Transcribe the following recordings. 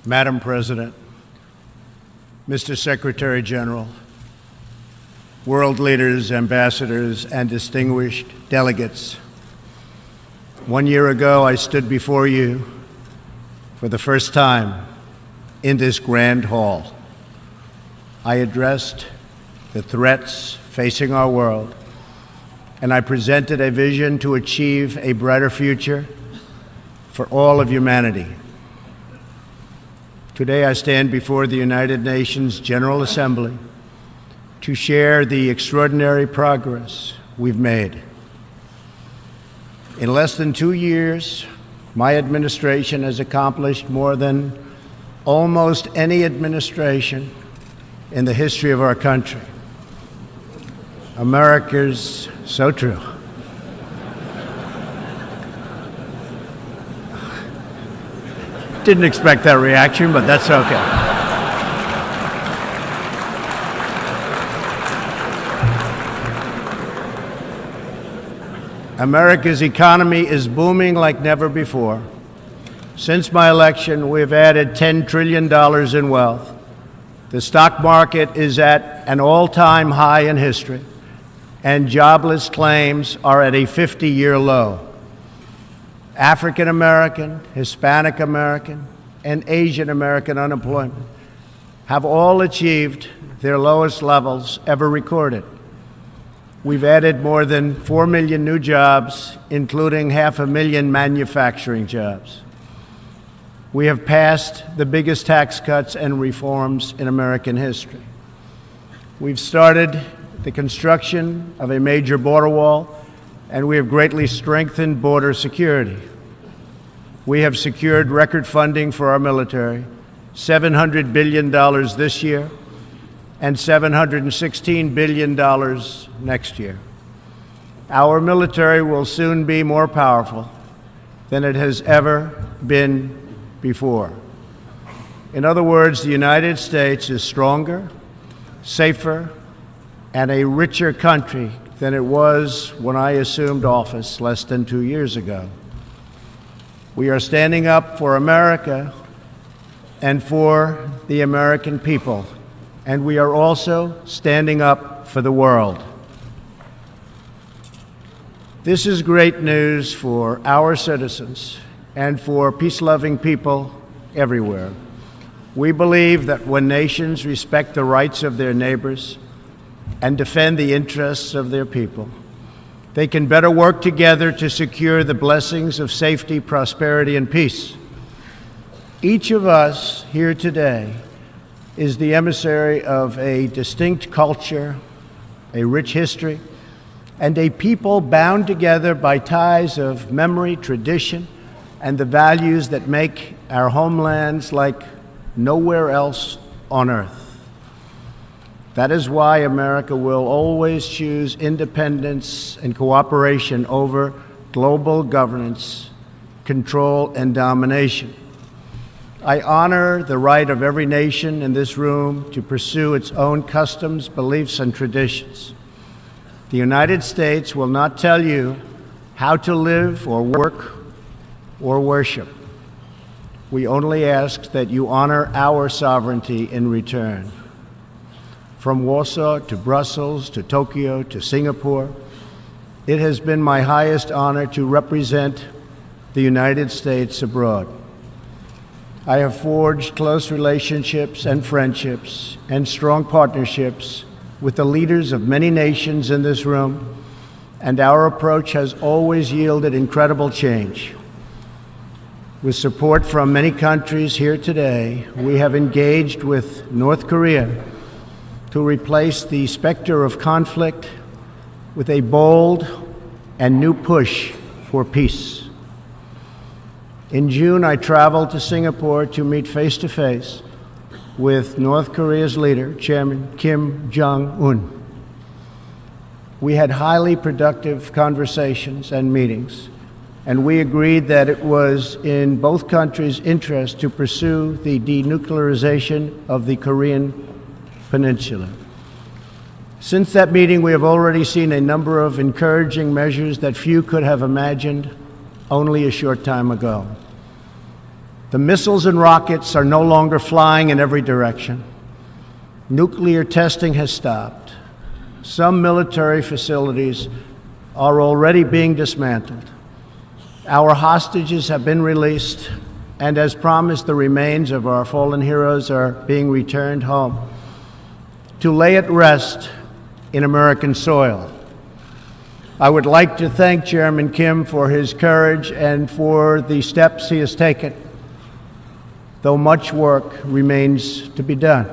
Madam President, Mr. Secretary General, world leaders, ambassadors, and distinguished delegates, 1 year ago I stood before you for the first time in this grand hall. I addressed the threats facing our world, and I presented a vision to achieve a brighter future for all of humanity. Today I stand before the United Nations General Assembly to share the extraordinary progress we've made. In less than 2 years, my administration has accomplished more than almost any administration in the history of our country. America's so true. Didn't expect that reaction, but that's okay. America's economy is booming like never before. Since my election, we've added $10 trillion in wealth. The stock market is at an all-time high in history, and jobless claims are at a 50-year low. African American, Hispanic American, and Asian American unemployment have all achieved their lowest levels ever recorded. We've added more than 4 million new jobs, including 500,000 manufacturing jobs. We have passed the biggest tax cuts and reforms in American history. We've started the construction of a major border wall, and we have greatly strengthened border security. We have secured record funding for our military, $700 billion this year, and $716 billion next year. Our military will soon be more powerful than it has ever been before. In other words, the United States is stronger, safer, and a richer country than it was when I assumed office less than 2 years ago. We are standing up for America and for the American people, and we are also standing up for the world. This is great news for our citizens and for peace-loving people everywhere. We believe that when nations respect the rights of their neighbors and defend the interests of their people, they can better work together to secure the blessings of safety, prosperity, and peace. Each of us here today is the emissary of a distinct culture, a rich history, and a people bound together by ties of memory, tradition, and the values that make our homelands like nowhere else on earth. That is why America will always choose independence and cooperation over global governance, control, and domination. I honor the right of every nation in this room to pursue its own customs, beliefs, and traditions. The United States will not tell you how to live or work or worship. We only ask that you honor our sovereignty in return. From Warsaw to Brussels to Tokyo to Singapore, it has been my highest honor to represent the United States abroad. I have forged close relationships and friendships and strong partnerships with the leaders of many nations in this room, and our approach has always yielded incredible change. With support from many countries here today, we have engaged with North Korea to replace the specter of conflict with a bold and new push for peace. In June, I traveled to Singapore to meet face-to-face with North Korea's leader, Chairman Kim Jong-un. We had highly productive conversations and meetings, and we agreed that it was in both countries' interest to pursue the denuclearization of the Korean Peninsula. Since that meeting, we have already seen a number of encouraging measures that few could have imagined only a short time ago. The missiles and rockets are no longer flying in every direction. Nuclear testing has stopped. Some military facilities are already being dismantled. Our hostages have been released, and as promised, the remains of our fallen heroes are being returned home to lay at rest in American soil. I would like to thank Chairman Kim for his courage and for the steps he has taken, though much work remains to be done.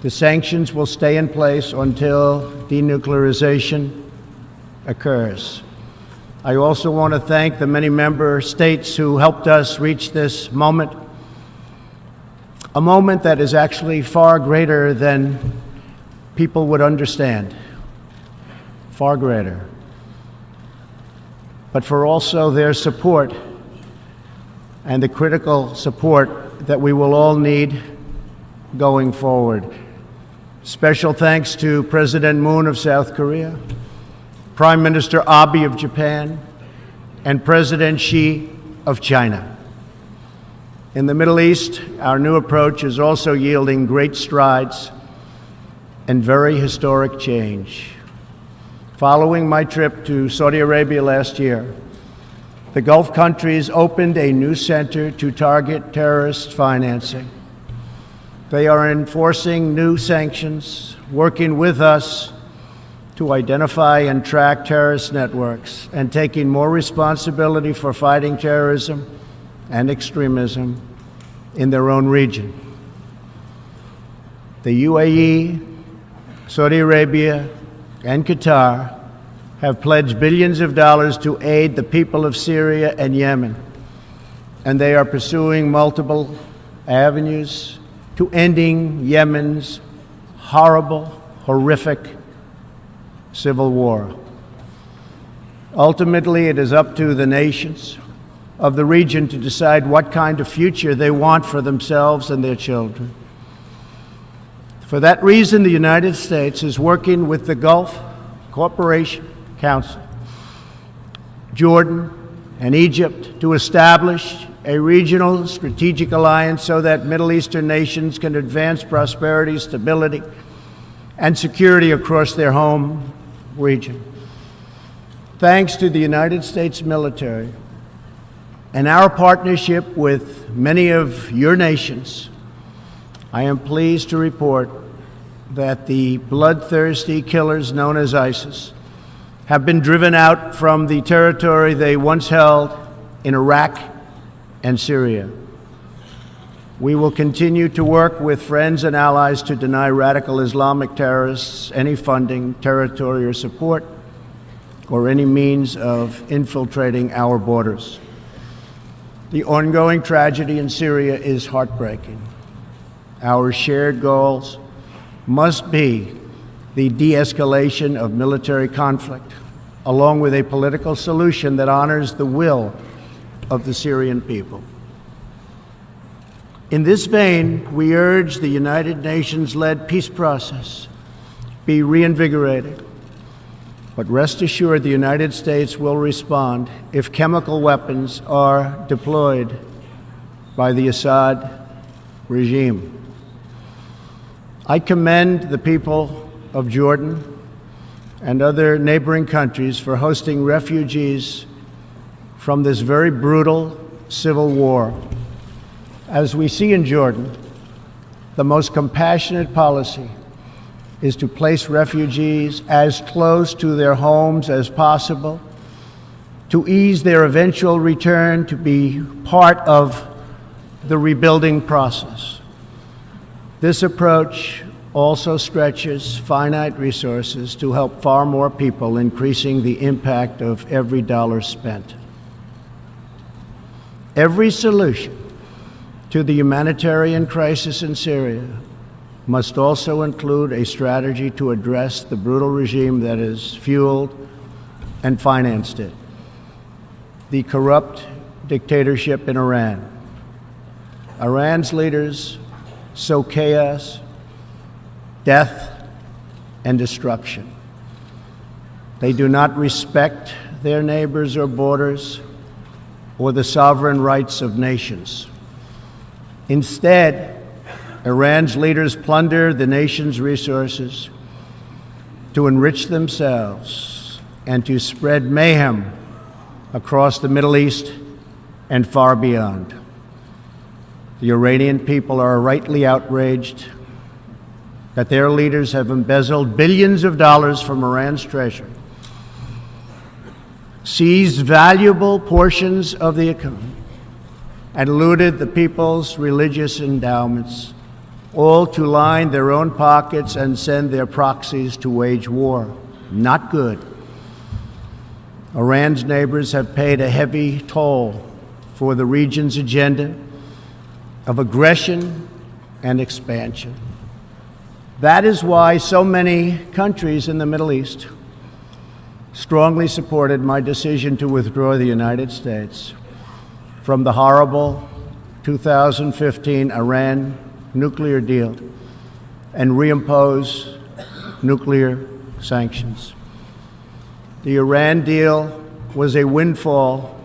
The sanctions will stay in place until denuclearization occurs. I also want to thank the many member states who helped us reach this moment, a moment that is actually far greater than people would understand, far greater, but for also their support and the critical support that we will all need going forward. Special thanks to President Moon of South Korea, Prime Minister Abe of Japan, and President Xi of China. In the Middle East, our new approach is also yielding great strides and very historic change. Following my trip to Saudi Arabia last year, the Gulf countries opened a new center to target terrorist financing. They are enforcing new sanctions, working with us to identify and track terrorist networks, and taking more responsibility for fighting terrorism and extremism in their own region. The UAE, Saudi Arabia, and Qatar have pledged billions of dollars to aid the people of Syria and Yemen, and they are pursuing multiple avenues to ending Yemen's horrible, horrific civil war. Ultimately, it is up to the nations of the region to decide what kind of future they want for themselves and their children. For that reason, the United States is working with the Gulf Cooperation Council, Jordan, and Egypt to establish a regional strategic alliance so that Middle Eastern nations can advance prosperity, stability, and security across their home region. Thanks to the United States military and our partnership with many of your nations, I am pleased to report that the bloodthirsty killers known as ISIS have been driven out from the territory they once held in Iraq and Syria. We will continue to work with friends and allies to deny radical Islamic terrorists any funding, territory, or support, or any means of infiltrating our borders. The ongoing tragedy in Syria is heartbreaking. Our shared goals must be the de-escalation of military conflict, along with a political solution that honors the will of the Syrian people. In this vein, we urge the United Nations-led peace process be reinvigorated. But rest assured, the United States will respond if chemical weapons are deployed by the Assad regime. I commend the people of Jordan and other neighboring countries for hosting refugees from this very brutal civil war. As we see in Jordan, the most compassionate policy is to place refugees as close to their homes as possible, to ease their eventual return to be part of the rebuilding process. This approach also stretches finite resources to help far more people, increasing the impact of every dollar spent. Every solution to the humanitarian crisis in Syria must also include a strategy to address the brutal regime that has fueled and financed it, the corrupt dictatorship in Iran. Iran's leaders sow chaos, death, and destruction. They do not respect their neighbors or borders or the sovereign rights of nations. Instead, Iran's leaders plunder the nation's resources to enrich themselves and to spread mayhem across the Middle East and far beyond. The Iranian people are rightly outraged that their leaders have embezzled billions of dollars from Iran's treasury, seized valuable portions of the economy, and looted the people's religious endowments, all to line their own pockets and send their proxies to wage war. Not good. Iran's neighbors have paid a heavy toll for the region's agenda of aggression and expansion. That is why so many countries in the Middle East strongly supported my decision to withdraw the United States from the horrible 2015 Iran nuclear deal and reimpose nuclear sanctions. The Iran deal was a windfall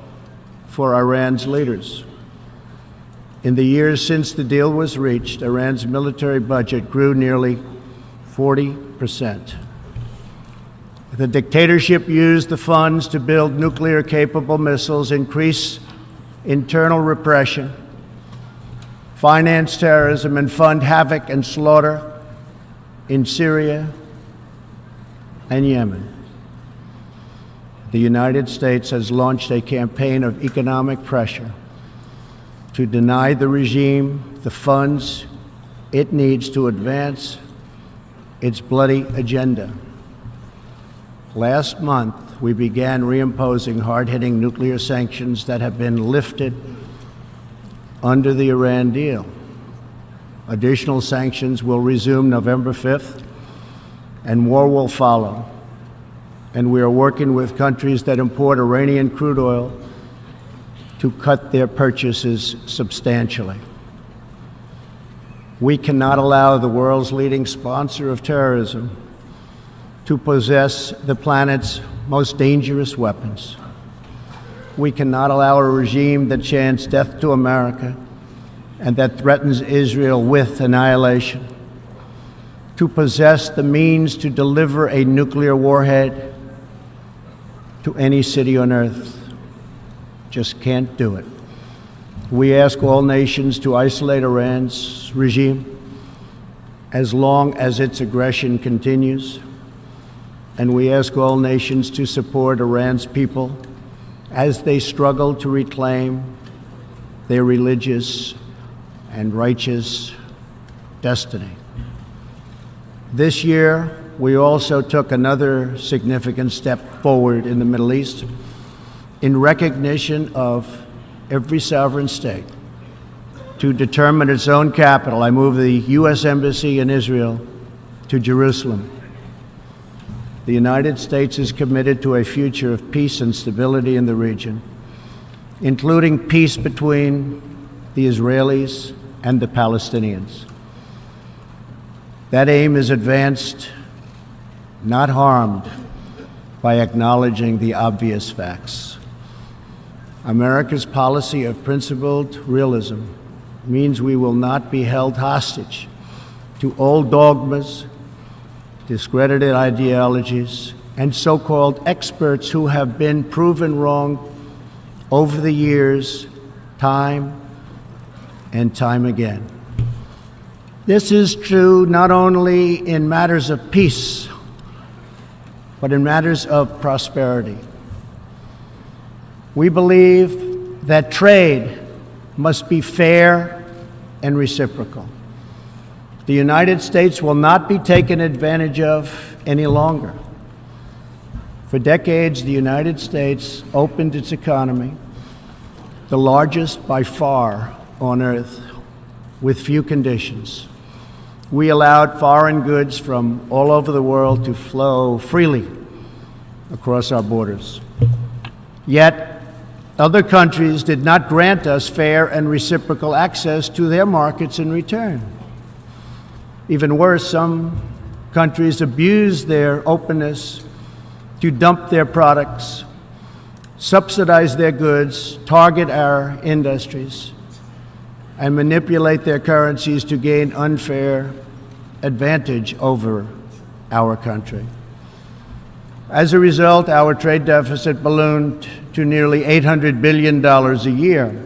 for Iran's leaders. In the years since the deal was reached, Iran's military budget grew nearly 40%. The dictatorship used the funds to build nuclear-capable missiles, increase internal repression, finance terrorism, and fund havoc and slaughter in Syria and Yemen. The United States has launched a campaign of economic pressure to deny the regime the funds it needs to advance its bloody agenda. Last month, we began reimposing hard-hitting nuclear sanctions that have been lifted under the Iran deal. Additional sanctions will resume November 5th, and more will follow. And we are working with countries that import Iranian crude oil to cut their purchases substantially. We cannot allow the world's leading sponsor of terrorism to possess the planet's most dangerous weapons. We cannot allow a regime that chants death to America and that threatens Israel with annihilation to possess the means to deliver a nuclear warhead to any city on earth. Just can't do it. We ask all nations to isolate Iran's regime as long as its aggression continues. And we ask all nations to support Iran's people as they struggle to reclaim their religious and righteous destiny. This year, we also took another significant step forward in the Middle East in recognition of every sovereign state to determine its own capital. I moved the U.S. Embassy in Israel to Jerusalem. The United States is committed to a future of peace and stability in the region, including peace between the Israelis and the Palestinians. That aim is advanced, not harmed, by acknowledging the obvious facts. America's policy of principled realism means we will not be held hostage to old dogmas, discredited ideologies, and so-called experts who have been proven wrong over the years, time and time again. This is true not only in matters of peace, but in matters of prosperity. We believe that trade must be fair and reciprocal. The United States will not be taken advantage of any longer. For decades, the United States opened its economy, the largest by far on earth, with few conditions. We allowed foreign goods from all over the world to flow freely across our borders. Yet, other countries did not grant us fair and reciprocal access to their markets in return. Even worse, some countries abused their openness to dump their products, subsidize their goods, target our industries, and manipulate their currencies to gain unfair advantage over our country. As a result, our trade deficit ballooned to nearly $800 billion a year.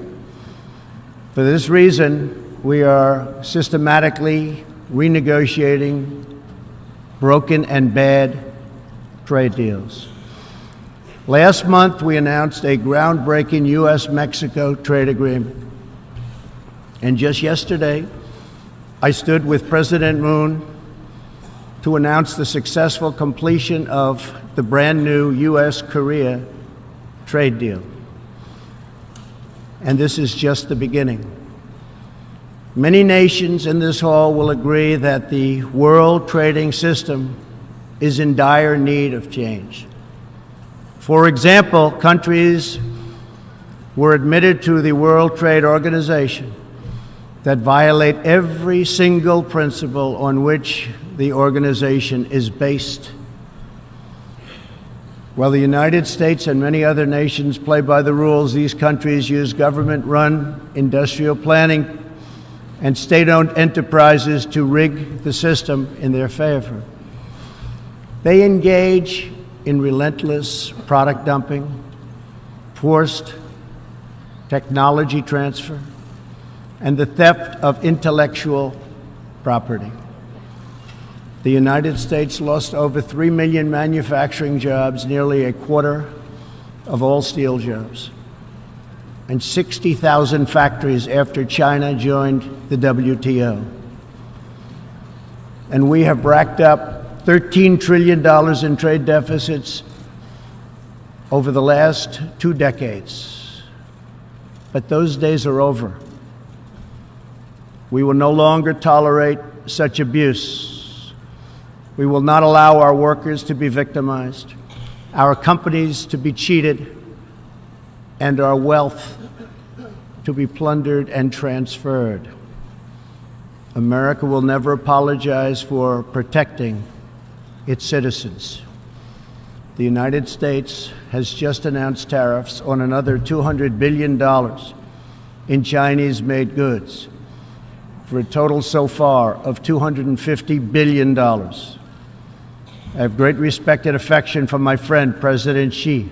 For this reason, we are systematically renegotiating broken and bad trade deals. Last month, we announced a groundbreaking U.S.-Mexico trade agreement. And just yesterday, I stood with President Moon to announce the successful completion of the brand new U.S.-Korea trade deal. And this is just the beginning. Many nations in this hall will agree that the world trading system is in dire need of change. For example, countries were admitted to the World Trade Organization that violate every single principle on which the organization is based. While the United States and many other nations play by the rules, these countries use government-run industrial planning and state-owned enterprises to rig the system in their favor. They engage in relentless product dumping, forced technology transfer, and the theft of intellectual property. The United States lost over 3 million manufacturing jobs, nearly a quarter of all steel jobs, and 60,000 factories after China joined the WTO. And we have racked up $13 trillion in trade deficits over the last 2 decades. But those days are over. We will no longer tolerate such abuse. We will not allow our workers to be victimized, our companies to be cheated, and our wealth to be plundered and transferred. America will never apologize for protecting its citizens. The United States has just announced tariffs on another $200 billion in Chinese-made goods, for a total so far of $250 billion. I have great respect and affection for my friend, President Xi,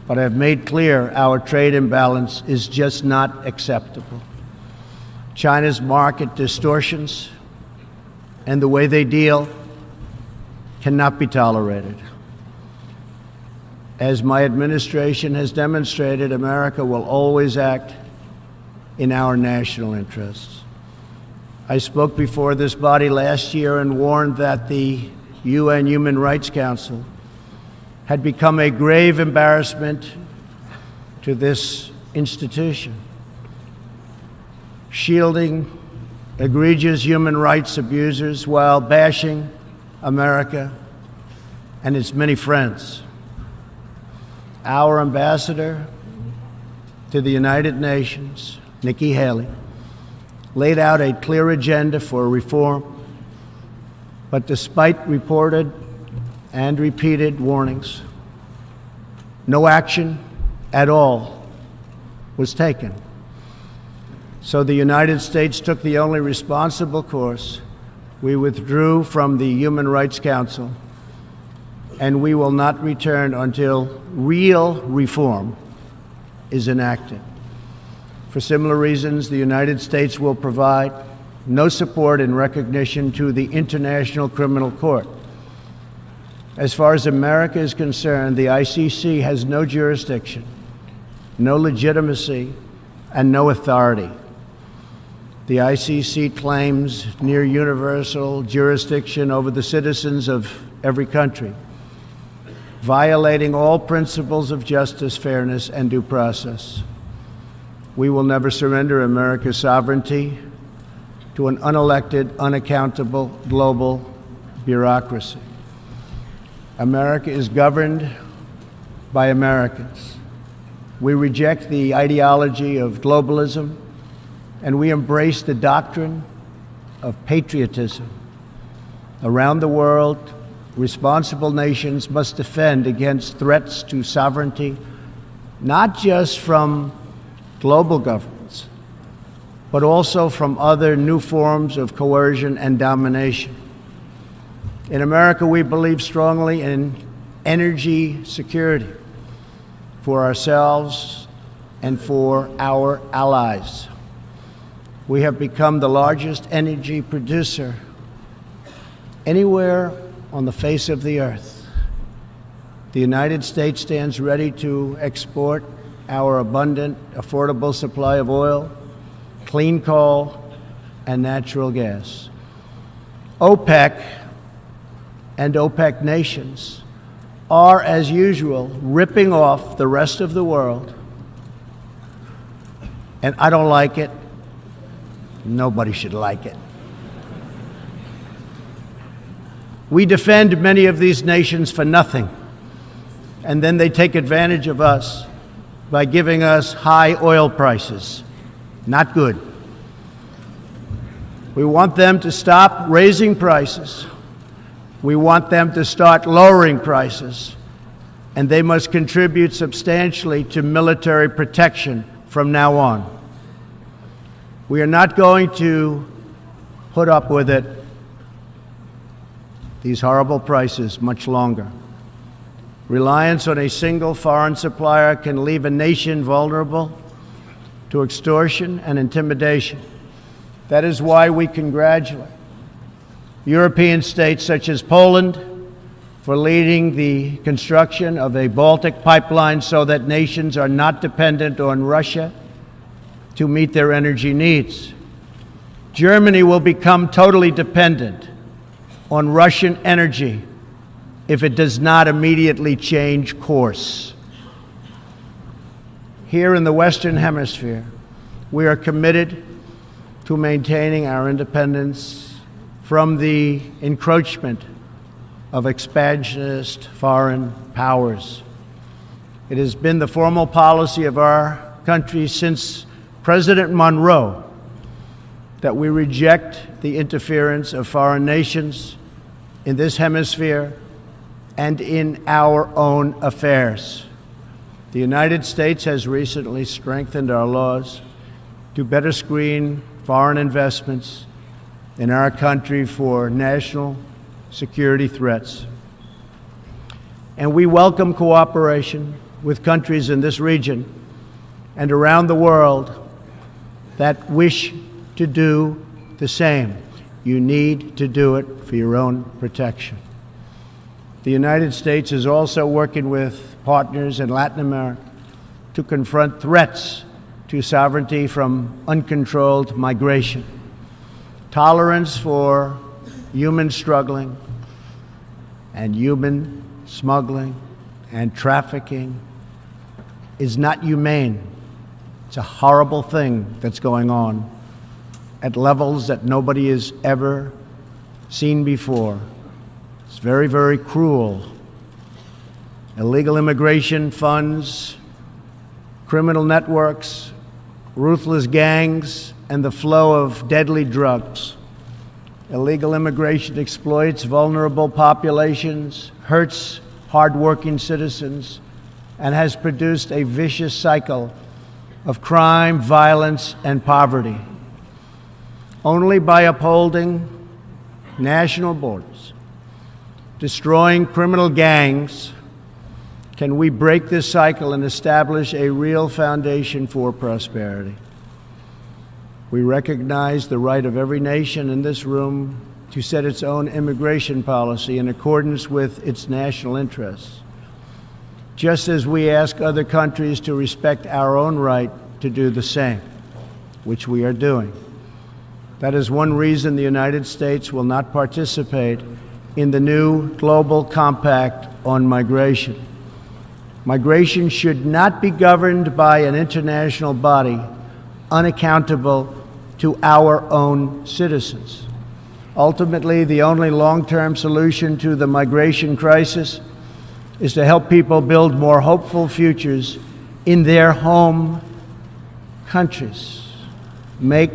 but I have made clear our trade imbalance is just not acceptable. China's market distortions and the way they deal cannot be tolerated. As my administration has demonstrated, America will always act in our national interests. I spoke before this body last year and warned that the UN Human Rights Council had become a grave embarrassment to this institution, shielding egregious human rights abusers while bashing America and its many friends. Our ambassador to the United Nations, Nikki Haley, laid out a clear agenda for reform, but despite reported and repeated warnings, no action at all was taken. So the United States took the only responsible course. We withdrew from the Human Rights Council, and we will not return until real reform is enacted. For similar reasons, the United States will provide no support in recognition to the International Criminal Court. As far as America is concerned, the ICC has no jurisdiction, no legitimacy, and no authority. The ICC claims near universal jurisdiction over the citizens of every country, violating all principles of justice, fairness, and due process. We will never surrender America's sovereignty to an unelected, unaccountable global bureaucracy. America is governed by Americans. We reject the ideology of globalism, and we embrace the doctrine of patriotism. Around the world, responsible nations must defend against threats to sovereignty, not just from global governments, but also from other new forms of coercion and domination. In America, we believe strongly in energy security for ourselves and for our allies. We have become the largest energy producer anywhere on the face of the earth. The United States stands ready to export our abundant, affordable supply of oil, clean coal, and natural gas. OPEC and OPEC nations are, as usual, ripping off the rest of the world. And I don't like it. Nobody should like it. We defend many of these nations for nothing, and then they take advantage of us by giving us high oil prices. Not good. We want them to stop raising prices. We want them to start lowering prices, and they must contribute substantially to military protection from now on. We are not going to put up with it, these horrible prices, much longer. Reliance on a single foreign supplier can leave a nation vulnerable to extortion and intimidation. That is why we congratulate European states such as Poland for leading the construction of a Baltic pipeline so that nations are not dependent on Russia to meet their energy needs. Germany will become totally dependent on Russian energy if it does not immediately change course. Here in the Western Hemisphere, we are committed to maintaining our independence from the encroachment of expansionist foreign powers. It has been the formal policy of our country since President Monroe that we reject the interference of foreign nations in this hemisphere and in our own affairs. The United States has recently strengthened our laws to better screen foreign investments in our country for national security threats. And we welcome cooperation with countries in this region and around the world that wish to do the same. You need to do it for your own protection. The United States is also working with partners in Latin America to confront threats to sovereignty from uncontrolled migration. Tolerance for human struggling and human smuggling and trafficking is not humane. It's a horrible thing that's going on at levels that nobody has ever seen before. It's very, very cruel. Illegal immigration funds criminal networks, ruthless gangs, and the flow of deadly drugs. Illegal immigration exploits vulnerable populations, hurts hardworking citizens, and has produced a vicious cycle of crime, violence, and poverty. Only by upholding national borders, destroying criminal gangs, can we break this cycle and establish a real foundation for prosperity. We recognize the right of every nation in this room to set its own immigration policy in accordance with its national interests, just as we ask other countries to respect our own right to do the same, which we are doing. That is one reason the United States will not participate in the new global compact on migration. Migration should not be governed by an international body unaccountable to our own citizens. Ultimately, the only long-term solution to the migration crisis is to help people build more hopeful futures in their home countries, make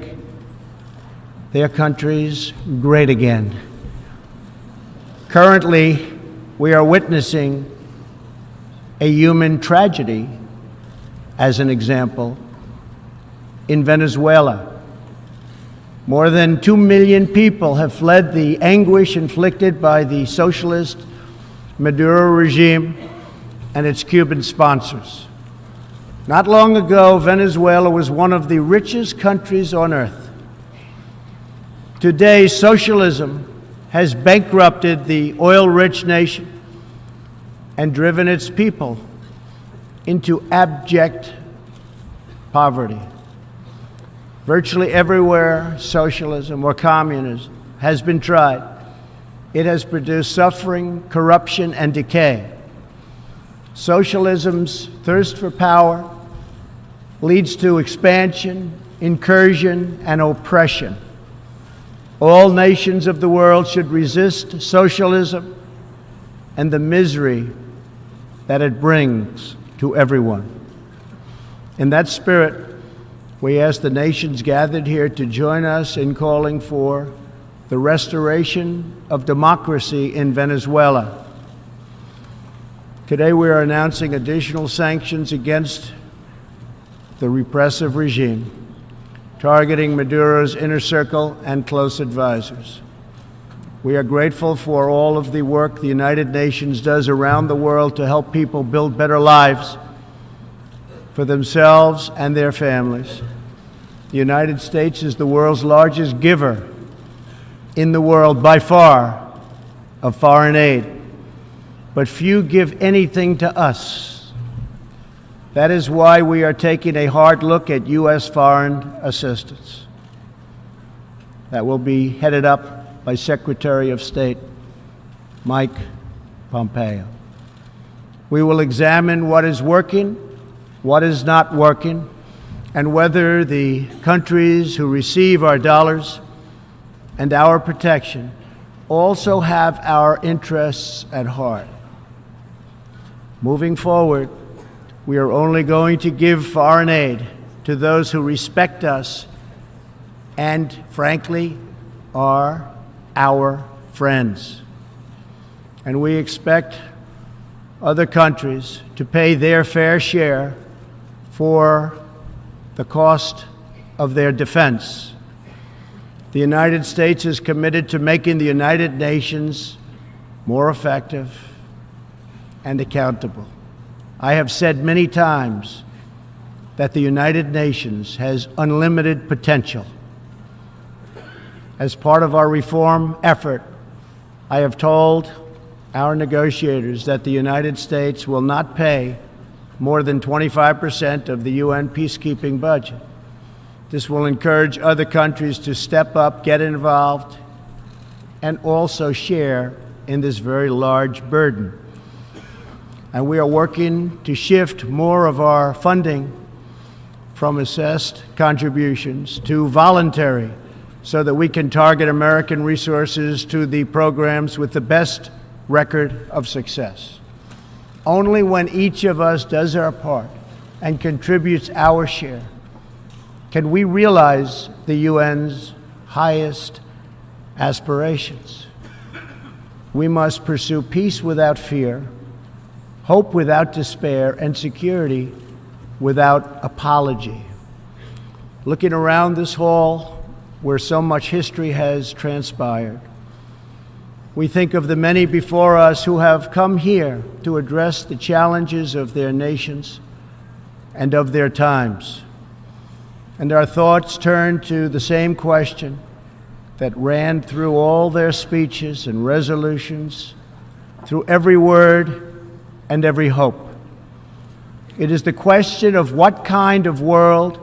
their countries great again. Currently, we are witnessing a human tragedy, as an example, in Venezuela, More than 2 million people have fled the anguish inflicted by the socialist Maduro regime and its Cuban sponsors. Not long ago, Venezuela was one of the richest countries on earth. Today, socialism has bankrupted the oil-rich nation and driven its people into abject poverty. Virtually everywhere socialism or communism has been tried, it has produced suffering, corruption, and decay. Socialism's thirst for power leads to expansion, incursion, and oppression. All nations of the world should resist socialism and the misery that it brings to everyone. In that spirit, we ask the nations gathered here to join us in calling for the restoration of democracy in Venezuela. Today we are announcing additional sanctions against the repressive regime, targeting Maduro's inner circle and close advisors. We are grateful for all of the work the United Nations does around the world to help people build better lives for themselves and their families. The United States is the world's largest giver in the world by far of foreign aid, but few give anything to us. That is why we are taking a hard look at U.S. foreign assistance. That will be headed up by Secretary of State Mike Pompeo. We will examine what is working, what is not working, and whether the countries who receive our dollars and our protection also have our interests at heart. Moving forward, we are only going to give foreign aid to those who respect us and, frankly, are our friends. And we expect other countries to pay their fair share for the cost of their defense. The United States is committed to making the United Nations more effective and accountable. I have said many times that the United Nations has unlimited potential. As part of our reform effort, I have told our negotiators that the United States will not pay more than 25% of the UN peacekeeping budget. This will encourage other countries to step up, get involved, and also share in this very large burden. And we are working to shift more of our funding from assessed contributions to voluntary, so that we can target American resources to the programs with the best record of success. Only when each of us does our part and contributes our share can we realize the UN's highest aspirations. We must pursue peace without fear, hope without despair, and security without apology. Looking around this hall, where so much history has transpired, we think of the many before us who have come here to address the challenges of their nations and of their times. And our thoughts turn to the same question that ran through all their speeches and resolutions, through every word and every hope. It is the question of what kind of world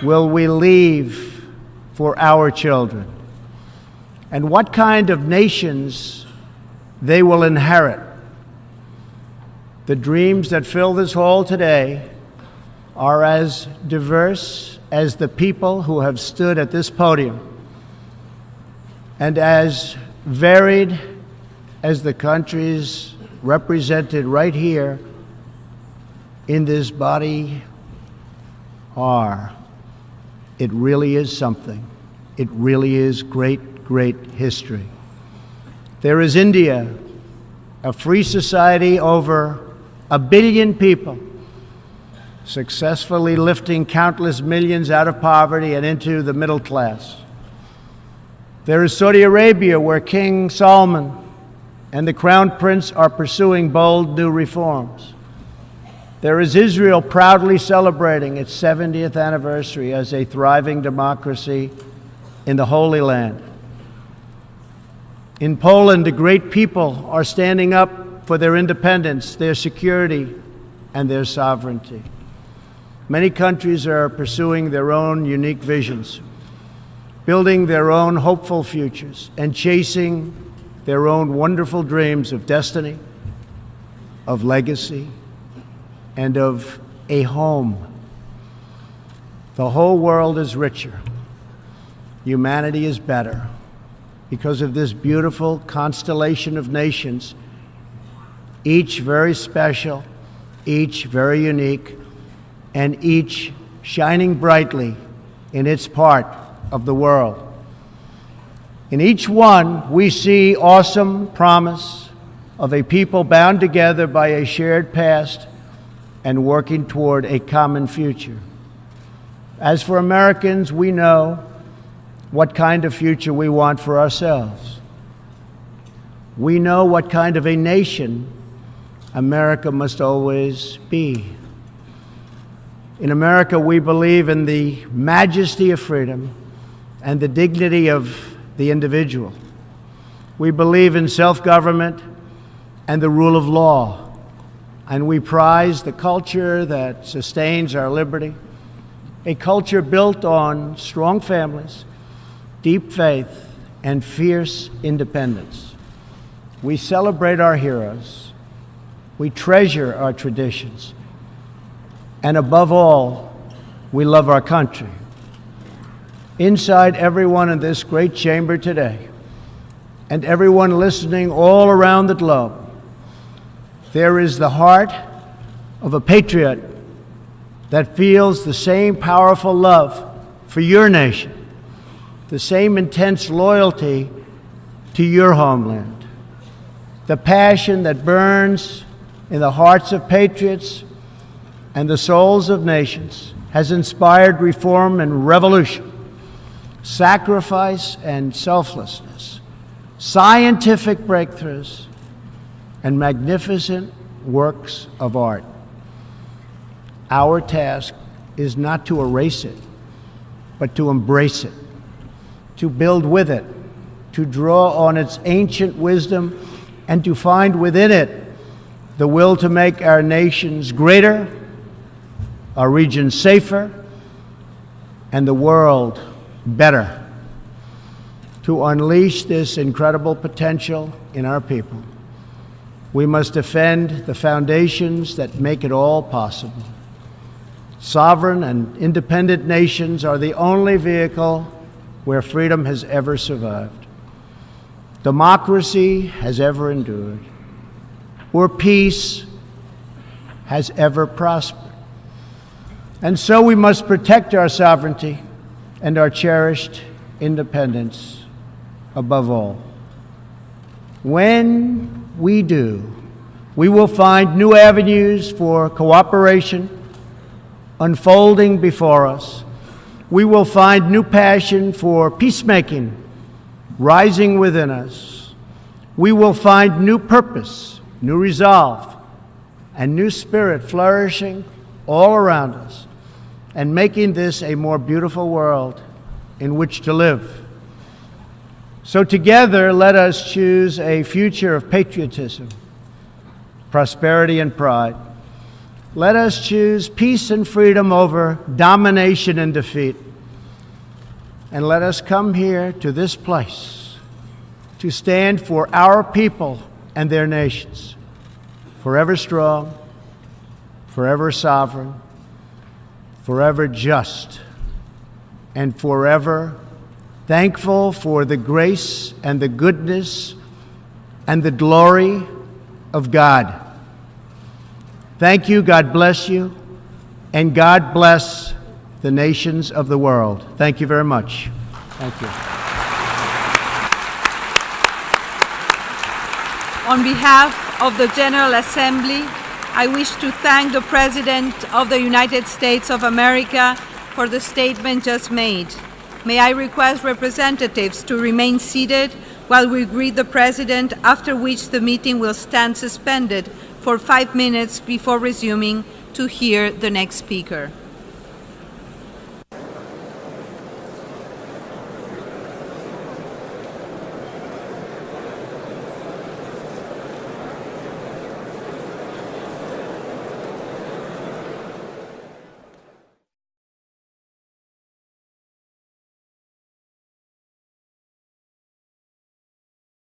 will we leave for our children, and what kind of nations they will inherit. The dreams that fill this hall today are as diverse as the people who have stood at this podium, and as varied as the countries represented right here in this body are. It really is something. It really is great history. There is India, a free society, over 1 billion people, successfully lifting countless millions out of poverty and into the middle class. There is Saudi Arabia, where King Salman and the Crown Prince are pursuing bold new reforms. There is Israel, proudly celebrating its 70th anniversary as a thriving democracy in the Holy Land. In Poland, the great people are standing up for their independence, their security, and their sovereignty. Many countries are pursuing their own unique visions, building their own hopeful futures, and chasing their own wonderful dreams of destiny, of legacy, and of a home. The whole world is richer. Humanity is better because of this beautiful constellation of nations, each very special, each very unique, and each shining brightly in its part of the world. In each one, we see awesome promise of a people bound together by a shared past and working toward a common future. As for Americans, we know what kind of future we want for ourselves. We know what kind of a nation America must always be. In America, we believe in the majesty of freedom and the dignity of the individual. We believe in self-government and the rule of law, and we prize the culture that sustains our liberty, a culture built on strong families, deep faith, and fierce independence. We celebrate our heroes, we treasure our traditions, and above all, we love our country. Inside everyone in this great chamber today, and everyone listening all around the globe, there is the heart of a patriot that feels the same powerful love for your nation, the same intense loyalty to your homeland, the passion that burns in the hearts of patriots and the souls of nations has inspired reform and revolution, sacrifice and selflessness, scientific breakthroughs, and magnificent works of art. Our task is not to erase it, but to embrace it, to build with it, to draw on its ancient wisdom, and to find within it the will to make our nations greater, our region safer, and the world better. To unleash this incredible potential in our people, we must defend the foundations that make it all possible. Sovereign and independent nations are the only vehicle where freedom has ever survived, democracy has ever endured, or peace has ever prospered. And so we must protect our sovereignty and our cherished independence above all. When we do, we will find new avenues for cooperation unfolding before us. We will find new passion for peacemaking rising within us. We will find new purpose, new resolve, and new spirit flourishing all around us, and making this a more beautiful world in which to live. So together, let us choose a future of patriotism, prosperity, and pride. Let us choose peace and freedom over domination and defeat. And let us come here to this place to stand for our people and their nations, forever strong, forever sovereign, forever just, and forever thankful for the grace and the goodness and the glory of God. Thank you, God bless you, and God bless the nations of the world. Thank you very much. Thank you. On behalf of the General Assembly, I wish to thank the President of the United States of America for the statement just made. May I request representatives to remain seated while we greet the President, after which the meeting will stand suspended for 5 minutes before resuming to hear the next speaker.